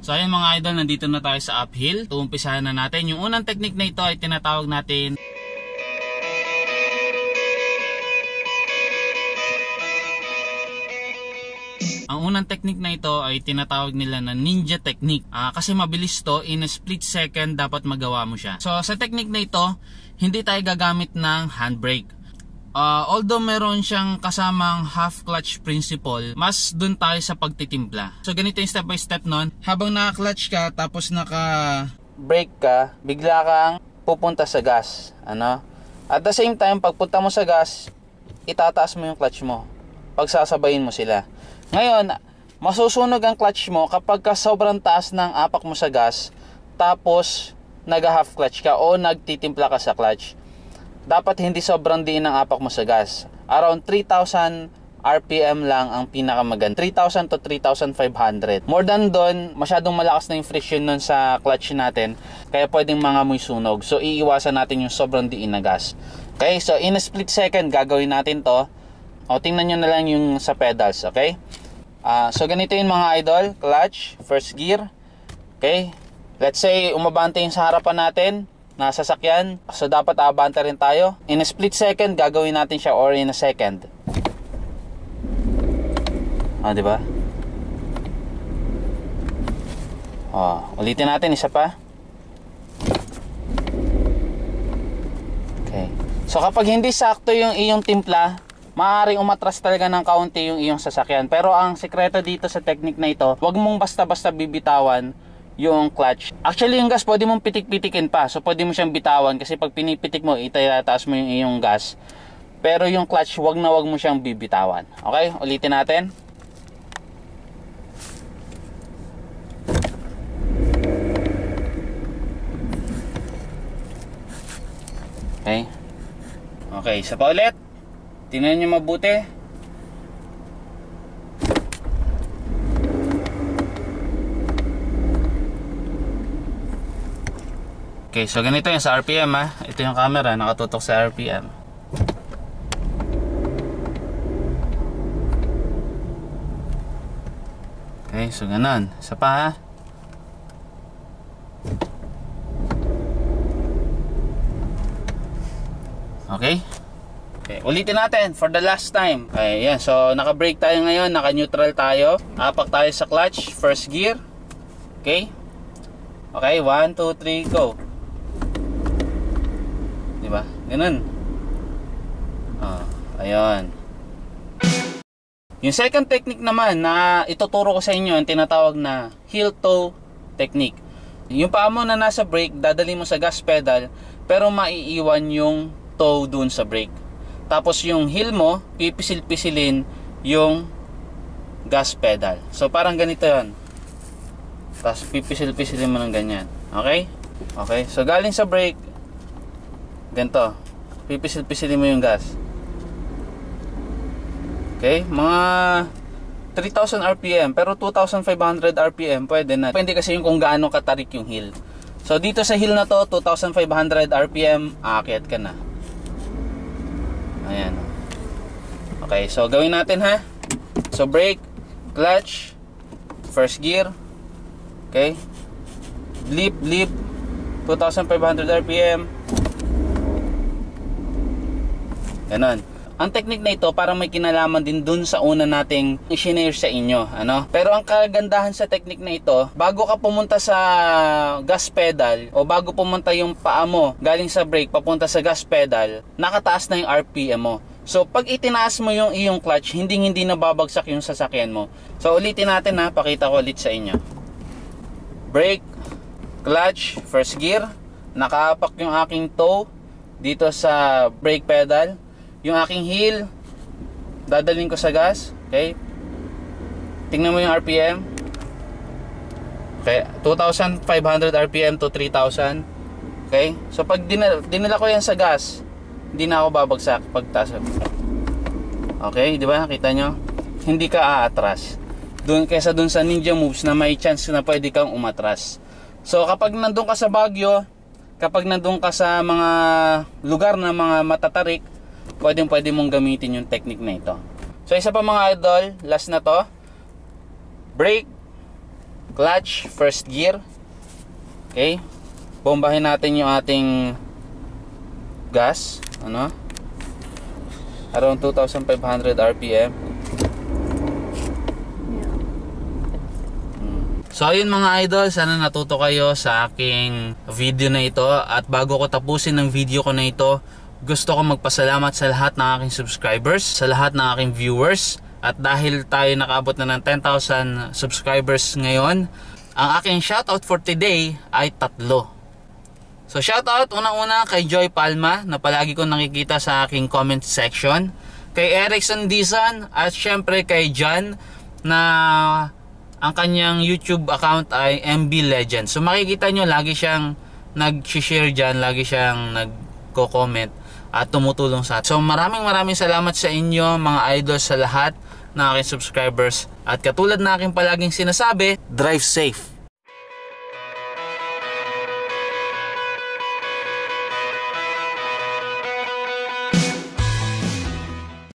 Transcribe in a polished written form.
So ayun mga idol, nandito na tayo sa uphill. Uumpisahan na natin. Yung unang technique na ito ay tinatawag natin nila na ninja technique. Kasi mabilis to, in a split second dapat magawa mo siya. So sa technique na ito, hindi tayo gagamit ng handbrake. Although meron siyang kasamang half clutch principle, mas dun tayo sa pagtitimpla. So ganito yung step by step nun. Habang naka-clutch ka tapos naka-brake ka, bigla kang pupunta sa gas. At the same time, pagpunta mo sa gas, itataas mo yung clutch mo. Pagsasabayin mo sila. Ngayon, masusunog ang clutch mo kapag sobrang taas ng apak mo sa gas, tapos nag-half clutch ka o nagtitimpla ka sa clutch. Dapat hindi sobrang diin ang apak mo sa gas. Around 3,000 RPM lang ang pinakamaganda. 3,000 to 3,500. More than doon, masyadong malakas na yung friction nun sa clutch natin. Kaya pwedeng mangamoy sunog. So iiwasan natin yung sobrang diin na gas. Okay, so in a split second gagawin natin to. O tingnan nyo na lang yung sa pedals. Okay, so ganito yung mga idol. Clutch, first gear. Okay, let's say umabante yung sa harapan natin na sasakyan, so dapat abante rin tayo. In a split second gagawin natin siya, or in a second. Diba? Ulitin natin, isa pa. Okay, so kapag hindi sakto yung iyong timpla, maaaring umatras talaga ng kaunti yung iyong sasakyan. Pero ang sekreto dito sa technique na ito, wag mong basta-basta bibitawan yung clutch. Actually yung gas pwede mong pitik-pitikin pa, so pwede mo siyang bitawan kasi pag pinipitik mo, itataas mo yung iyong gas. Pero yung clutch, wag mo siyang bibitawan. Okay, ulitin natin. Okay, isa pa ulit. Tingnan nyo mabuti. Okay, so ganito yung sa RPM ha. Ito yung camera, nakatutok sa RPM. Okay, so ganon. Isa pa ha. Okay? Okay, ulitin natin for the last time. Okay, yan. So naka-brake tayo ngayon, naka-neutral tayo. Apak tayo sa clutch, first gear. Okay? Okay, 1, 2, 3, go. Diba? Ganun. Ayun. Yung second technique naman na ituturo ko sa inyo, ang tinatawag na heel toe technique. Yung paa mo na nasa brake, dadali mo sa gas pedal, pero maiiwan yung toe dun sa brake. Tapos yung heel mo, pipisil-pisilin yung gas pedal. So parang ganito yun. Tapos pipisil-pisilin mo ng ganyan. Okay? Okay, so galing sa brake, ganito, pipisil-pisilin mo yung gas. Okay, mga 3,000 RPM, pero 2,500 RPM pwede na. Depende kasi yung kung gaano katarik yung heel. So dito sa heel na to, 2,500 RPM, aakyat ka na. Ayan. Okay, so gawin natin ha. So brake, clutch, first gear. Okay, blip, blip, 2,500 RPM. Ganon. Ang technique na ito parang may kinalaman din dun sa una nating i-share sa inyo. Pero ang kagandahan sa technique na ito, bago ka pumunta sa gas pedal o bago pumunta yung paa mo galing sa brake papunta sa gas pedal, nakataas na yung RPM mo. So pag itinaas mo yung iyong clutch, hindi nababagsak yung sasakyan mo. So ulitin natin ha, pakita ko ulit sa inyo. Brake, clutch, first gear, nakaapak yung aking toe dito sa brake pedal. Yung aking heel, dadalhin ko sa gas. Okay, tingnan mo yung RPM. Okay, 2,500 RPM to 3,000. Okay, so pag dinala ko yan sa gas, hindi na ako babagsak pagtaas. Okay, di ba? Kita nyo? Hindi ka aatras. Kesa dun sa ninja moves na may chance na pwede kang umatras. So kapag nandun ka sa Baguio, kapag nandun ka sa mga lugar na mga matatarik, pwede mong gamitin yung technique na ito. So isa pa mga idol, last na to. Brake, clutch, first gear. Okay, bombahin natin yung ating gas, ano, around 2,500 RPM. So ayun mga idol, sana natuto kayo sa aking video na ito. At bago ko tapusin ng video ko na ito, gusto ko magpasalamat sa lahat ng aking subscribers, sa lahat ng aking viewers. At dahil tayo nakaabot na ng 10,000 subscribers ngayon, ang aking shoutout for today ay 3. So shoutout unang-una kay Joy Palma na palagi kong nakikita sa aking comment section, kay Erickson Dizon, at syempre kay John na ang kanyang YouTube account ay MB Legend. So makikita nyo lagi siyang nag-share dyan, lagi siyang nagko-comment at tumutulong sa atin. So maraming salamat sa inyo mga idol, sa lahat ng aking subscribers. At katulad na aking palaging sinasabi, drive safe.